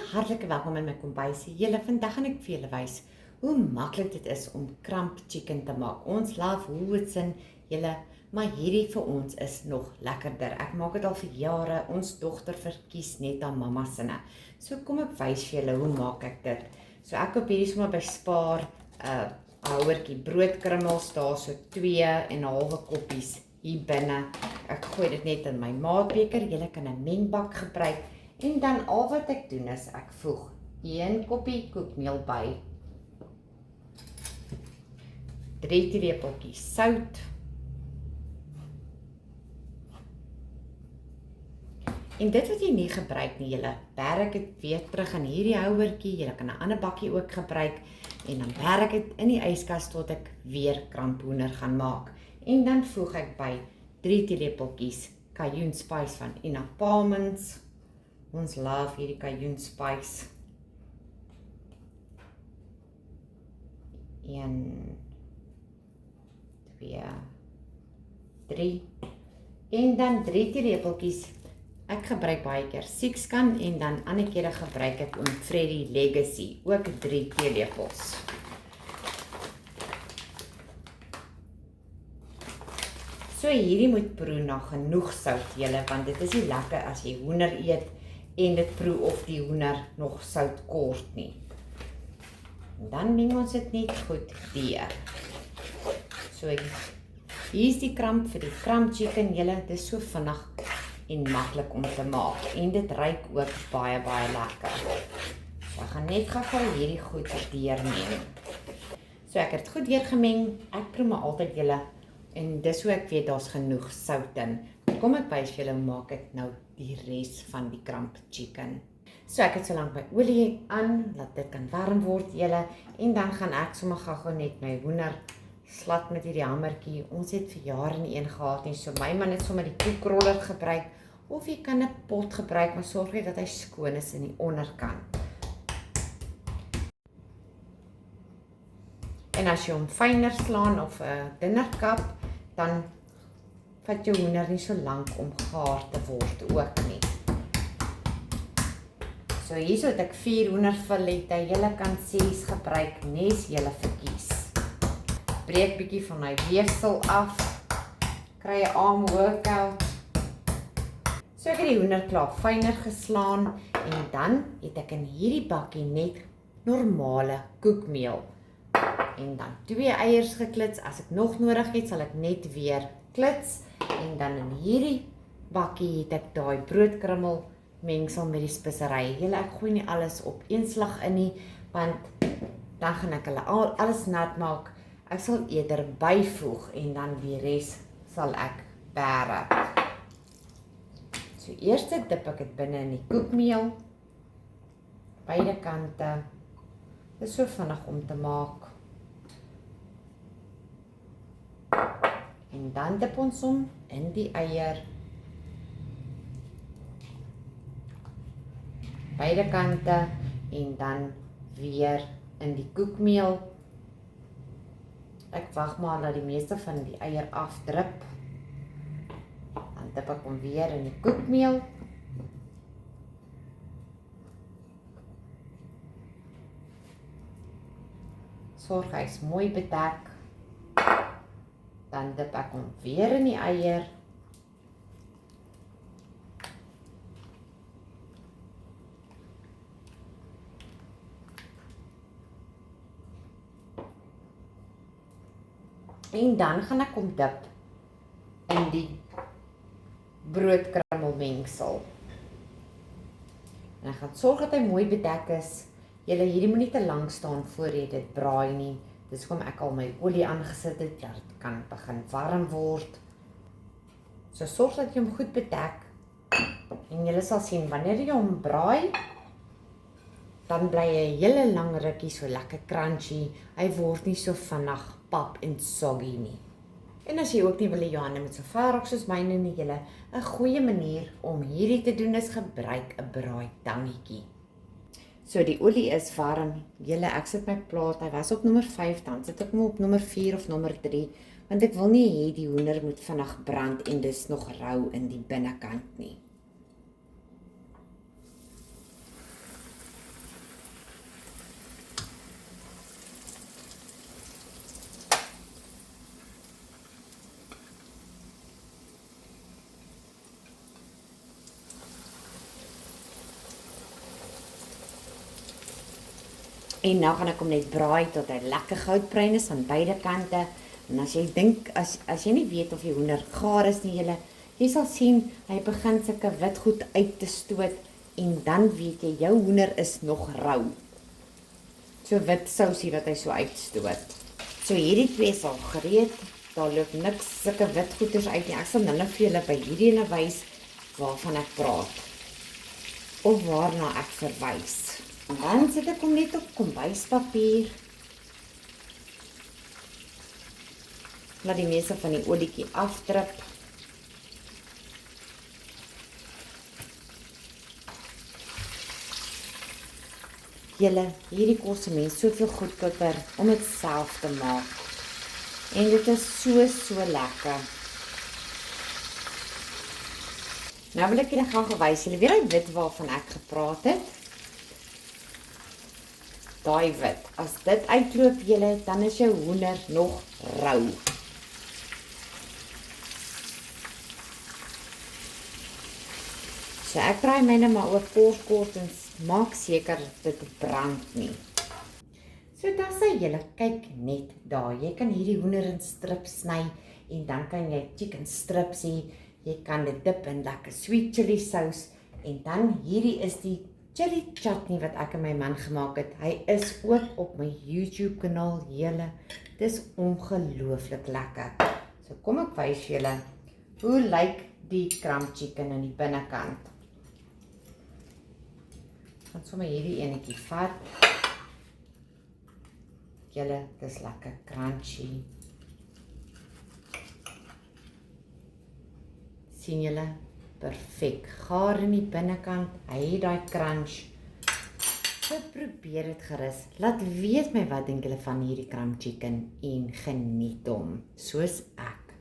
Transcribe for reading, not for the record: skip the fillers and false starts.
hartlike welkom in my kombuisie. Julle, vandag gaan ek vir julle wys hoe maklik dit is om kramp chicken te maak. Ons love Hootson, julle, maar hierdie vir ons is nog lekkerder. Ek maak dit al vir jare. Ons dogter verkies net aan mamma sinne. So kom ek wys vir julle hoe maak ek dit. So ek koop hierdie sommer by Spar, houertjie broodkrummels, daar so 2,5 koppies hier binne. Ek gooi dit net in my maatbeker. Julle kan 'n mengbak gebruik. En dan al wat ek doen is, ek voeg 1 koppie koekmeel by, 3 teelepeltjies sout, en dit wat jy nie gebruik nie, julle, berg dit weer terug in hierdie houertjie. Julle kan 'n ander bakkie ook gebruik, en dan berg dit in die yskas tot ek weer kramphoender gaan maak. En dan voeg ek by 3 teelepeltjies cajun spice van Ina Palmans. Ons love hierdie cajun spice. 1, 2, 3. En dan 3 teelepeltjies. Ek gebruik baie keer Sixkan en dan ander kere gebruik ek Freddy Legacy, ook 3 teelepels. So hierdie moet proe na genoeg sout, julle, want dit is nie lekker as jy hoender eet en dit proe of die hoender nog sout kort nie. En dan meng ons dit net goed deur. So hier is die kramp vir die kramp chicken, julle, dit is so vinnig en maklik om te maak. En dit ruik ook baie, baie lekker. So ek gaan net gou hierdie goed deurmeng. So ek het goed deurgemeng, ek proe maar altyd, julle, en dis hoe ek weet daar's genoeg sout in. Kom ek wys vir julle hoe maak ek nou die res van die kramp chicken. So ek het so lank my olie aan, laat dit kan warm word, julle, en dan gaan ek sommer gou net my hoender slat met hierdie hamertjie. Ons het vir jare nie een gehad nie, so my man het sommer die koekroller gebruik, of jy kan 'n pot gebruik, maar sorg net dat hy skoon is in die onderkant. En as jy hom fyner slaan of 'n dinnerkap, dan vat jou hoender nie so lank om gaar te word ook nie. So hierso het ek 4 hoenderfilette, julle kan 6 gebruik, nes julle verkies. Breek bietjie van my weefsel af, kry 'n arm workout. So ek het die hoender klaar fyner geslaan, en dan het ek in hierdie bakkie net normale koekmeel. En dan 2 eiers geklits, as ek nog nodig het, sal ek net weer klits. En dan in hierdie bakkie het ek daai broodkrummel mengsel met die spesery. Julle, ek gooi nie alles op een slag in nie, want dan gaan ek hulle alles nat maak. Ek sal eerder byvoeg en dan die res sal ek bære. So eers dip ek dit binne in die koekmeel, beide kante. Dit is so vinnig om te maak. En dan dip ons hom in die eier, beide kante, en dan weer in die koekmeel. Ek wag maar dat die meeste van die eier afdrup. Dan dip ek hom weer in die koekmeel. Sorg hy's mooi bedek. Dan dip ek hom weer in die eier. En dan gaan ek hom dip in die broodkrummelmengsel. En ek gaan sorg dat hy mooi bedek is. Julle, hierdie moet nie te lank staan voor jy dit braai nie. Dis hoekom ek al my olie aangesit het, dat dit kan begin warm word. So sorg dat jy hom goed bedek. En julle sal sien, wanneer jy hom braai, dan bly hy 'n hele lang rukkie so lekker crunchy. Hy word nie so vinnig pap en soggy nie. En as jy ook nie wil hê jou hande moet so vuil raak soos myne nie, julle, 'n goeie manier om hierdie te doen is gebruik 'n braaitangetjie. So die olie is warm. Julle, ek sit my plaat, hy was op nommer 5, dan sit ek hom op nommer 4 of nommer 3, want ek wil nie hê die hoender moet vinnig brand en dis nog rou in die binnekant nie. En nou gaan ek hom net braai tot hy lekker goudbruin is aan beide kante. En as jy dink, as jy nie weet of die hoender gaar is nie, jy sal sien, hy begin sulke wit goed uit te stoot en dan weet jy, jou hoender is nog rou. So wit sousie wat hy so uitstoot. So hierdie twee is al gereed, daar loop niks sulke wit goeders uit nie. Ek sal nou vir julle by hierdie ene wys waarvan ek praat. Of waarna ek verwys. En dan sit ek hom net op kombuispapier. Laat die meeste van die olietjie afdrup. Hierdie kos 'n mens soveel goedkoper om dit self te maak. En dit is so lekker. Nou wil ek julle gaan gewys, julle weet die wit waarvan ek gepraat het. Daai wit. As dit uitloop julle, dan is jou hoender nog rou. So ek draai myne maar ook kort en maak seker dit brand nie. So dan sê julle, kyk net daar. Jy kan hierdie hoender in strips sny en dan kan jy chicken strips hê. Jy kan dit dip in lekker sweet chili sous en dan hierdie is die chili chutney wat ek en my man gemaak het. Hy is ook op my YouTube kanaal, julle. Dis ongelooflik lekker. So kom ek wys julle hoe lyk die crumb chicken in die binnekant. Ek gaan sommer hierdie enetjie vat. Julle, dis lekker crunchy. Sien julle? Perfek. Gaar in die binnekant. Hy het daai crunch. So probeer dit gerus. Laat weet my wat dink julle van hierdie crumb chicken en geniet hom soos ek.